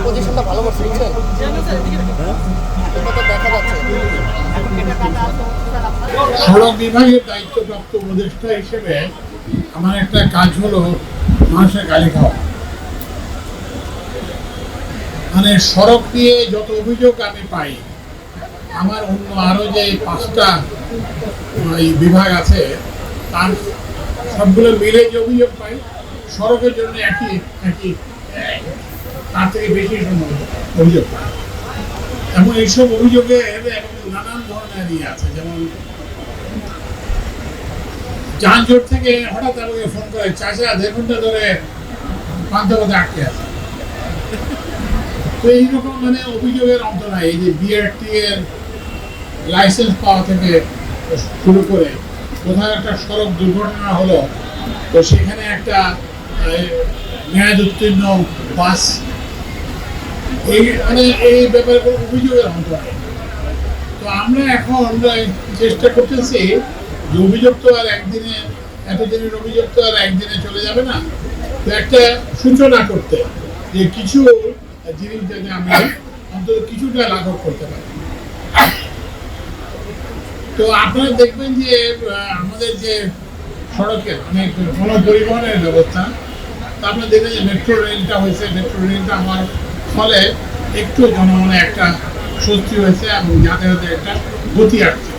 পজিশনটা ভালো করছে বুঝছেন, এটা তো দেখা যাচ্ছে। সড়ক বিভাগের দায়িত্বপ্রাপ্ত উপদেষ্টা হিসেবে আমার একটা কাজ হলো মানুষের গালি খাওয়া। মানে সড়ক নিয়ে যত অভিযোগ আমি পাই, আমার অন্য আরও যে 5টা বিভাগ আছে তার সবগুলো মিলে যে অভিযোগ পাই, সড়কের জন্য একই তার থেকে বেশি অভিযোগ পাই। এবং এইসব অভিযোগে নানান ধরনের ইয়ে আছে, যেমন যানজট থেকে হঠাৎ আমাকে ফোন করে, চাচা 1.5 ঘন্টা ধরে পান্থপথে আটকে আছে। তো এইরকম মানে অভিযোগের অন্ত নাই। এই যে বিআরটি এর লাইসেন্স পাওয়া থেকে শুরু করে কোথাও একটা সড়ক দুর্ঘটনা হলো, তো সেখানে একটা মেয়াদ উত্তীর্ণ বাস, এই ব্যাপারে কোনো অভিযোগের অন্ত নাই। তো আমরা এখন চেষ্টা করতেছি যে অভিযোগ তো আর একদিনে, এতদিনের অভিযোগ তো আর একদিনে চলে যাবে না। তো একটা সূচনা করতে, যে কিছু জিনিস যাতে আমরা অন্তত কিছুটা লাঘব করতে পারি। তো আপনারা দেখবেন যে আমাদের যে সড়কের মানে গণপরিবহনের ব্যবস্থা, তা আপনারা দেখবেন যে মেট্রো রেলটা হয়েছে। মেট্রো রেলটা হওয়ার ফলে একটু জনমনে একটা স্বস্তি হয়েছে এবং যাতায়াতের একটা গতি আসছে।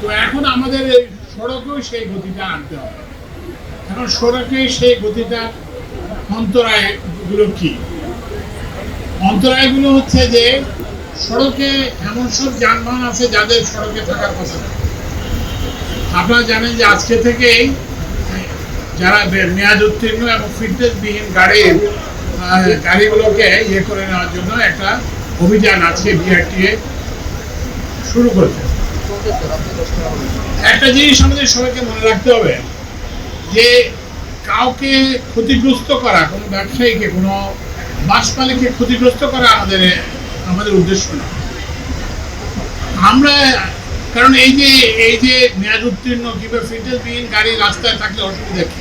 তো এখন আমাদের এই সড়কেও সেই গতিটা আনতে হবে। এখন সড়কে সেই গতিটা অন্তরায়গুলো কি? অন্তরায়গুলো হচ্ছে যে সড়কে এমন সব যানবাহন আছে যাদের সড়কে থাকার কথা না। আপনারা জানেন যে আজকে থেকেই যারা মেয়াদ উত্তীর্ণ এবং ফিটনেসবিহীন গাড়িগুলোকে ইয়ে করে নেওয়ার জন্য একটা অভিযান আছে, বিআরটিএ শুরু করেছে। একটা জিনিস আমাদের সবাইকে মনে রাখতে হবে যে কাউকে ক্ষতিগ্রস্ত করা, কোনো ব্যবসায়ীকে, কোনো বাস মালিককে ক্ষতিগ্রস্ত করা আমাদের উদ্দেশ্য না। আমরা কারণ এই যে মেয়াদ উত্তীর্ণ কিংবা ফিটনেসবিহীন গাড়ি রাস্তায় থাকলে অসুবিধা কি?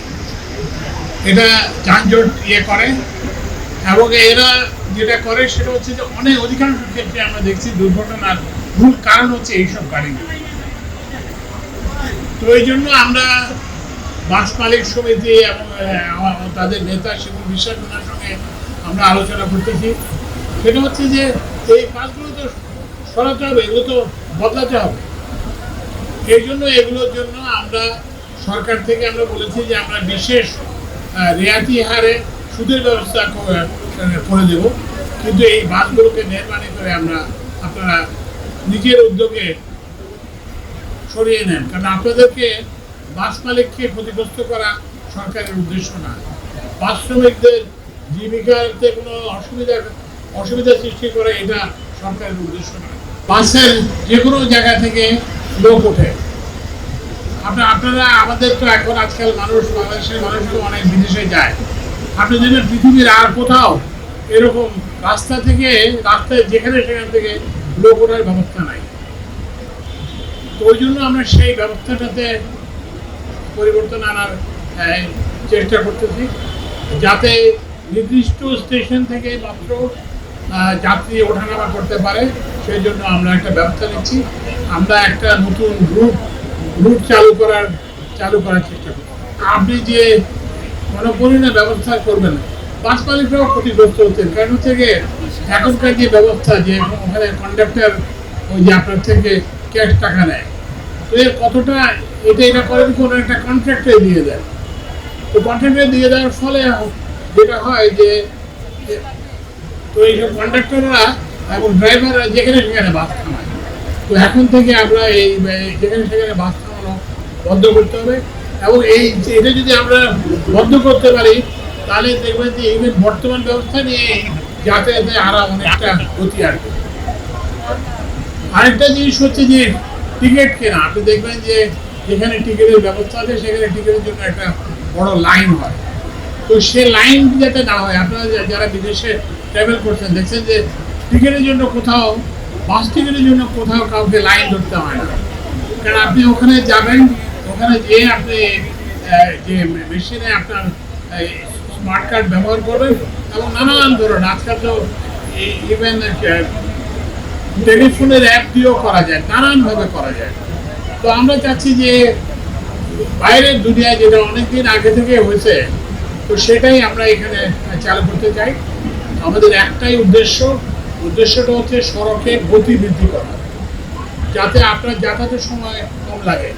এটা যানজট ইয়ে করে, এবং এরা যেটা করে সেটা হচ্ছে যে অধিকাংশ ক্ষেত্রে আমরা দেখছি দুর্ঘটনার মূল কারণ হচ্ছে এইসব গাড়িগুলো। তো এই জন্য আমরা বাস মালিক সমিতি এবং তাদের নেতা শিবুল বিশ্বাসের সঙ্গে আমরা আলোচনা করতেছি। সেটা হচ্ছে যে এই বাসগুলো তো সরাতে হবে, এগুলো তো বদলাতে হবে। এই জন্য এগুলোর জন্য আমরা সরকার থেকে আমরা বলেছি যে আমরা বিশেষ রেয়াতি হারে সুদের ব্যবস্থা করে দেব, কিন্তু এই বাসগুলোকে মেহরবানি করে আপনারা নিজের উদ্যোগে সরিয়ে নেন। কারণ আপনাদেরকে বাস মালিককে ক্ষতিগ্রস্ত করা সরকারের উদ্দেশ্য না। বাস শ্রমিকদের জীবিকাতে কোনো অসুবিধা সৃষ্টি করে এটা সরকারের উদ্দেশ্য না। বাসের যে কোনো জায়গা থেকে লোক ওঠে। আপনারা আমাদের তো এখন আজকাল বাংলাদেশের মানুষগুলো অনেক বিদেশে যায়। আপনি দেখবেন পৃথিবীর আর কোথাও এরকম রাস্তায় যেখানে সেখান থেকে লোক ওঠার ব্যবস্থা নাই। তো ওই জন্য আমরা সেই ব্যবস্থাটাতে পরিবর্তন আনার চেষ্টা করতেছি, যাতে নির্দিষ্ট স্টেশন থেকে মাত্র যাত্রী ওঠানামা করতে পারে। সেই জন্য আমরা একটা ব্যবস্থা নিচ্ছি। আমরা একটা নতুন রুট চালু করার চেষ্টা করছি। আপনি যে মনোপরিণা ব্যবস্থা করবেন, বাস মালিকরাও ক্ষতিগ্রস্ত হচ্ছেন। কারণ হচ্ছে গিয়ে এখনকার যে ব্যবস্থা, যে ওখানে কন্ডাক্টর ওই যে আপনার থেকে ক্যাশ টাকা নেয়, তো এর কতটা এটা করেন কোনো একটা কন্ট্রাক্টে দিয়ে দেয়। তো কন্ট্রাক্টে দিয়ে দেওয়ার ফলে যেটা হয় যে তো এইসব কন্ডাক্টররা এবং ড্রাইভাররা যেখানে সেখানে বাস থামায়। তো এখন থেকে আমরা এই যেখানে সেখানে বাস থামানো বন্ধ করতে হবে। এবং এটা যদি আমরা বন্ধ করতে পারি, তাহলে দেখবেন যে এই বর্তমান ব্যবস্থা নিয়ে যাতায়াতে আরো অনেকটা গতি আসবে। আরেকটা জিনিস হচ্ছে যে টিকিট কেনা। আপনি দেখবেন যে যেখানে টিকিটের ব্যবস্থা আছে সেখানে টিকিটের জন্য একটা বড় লাইন হয়। তো সে লাইন যাতে না হয়, আপনারা যারা বিদেশে ট্রাভেল করছেন দেখছেন যে টিকিটের জন্য বাস টিকিটের জন্য কোথাও কাউকে লাইন ধরতে হয় না। কারণ আপনি ওখানে যাবেন, ওখানে যেয়ে আপনি যে মেশিনে আপনার স্মার্ট কার্ড ব্যবহার করবেন এবং নানান ধরনের আজকাল তো ইভেন টেলিফোনের অ্যাপ দিয়েও করা যায়, নানানভাবে করা যায়। তো আমরা চাচ্ছি যে বাইরের দুনিয়ায় যেটা অনেকদিন আগে থেকে হয়েছে, তো সেটাই আমরা এখানে চালু করতে চাই। আমাদের একটাই উদ্দেশ্যটা হচ্ছে সড়কের গতি বৃদ্ধি করা, যাতে আপনার যাতায়াতের সময় কম লাগে।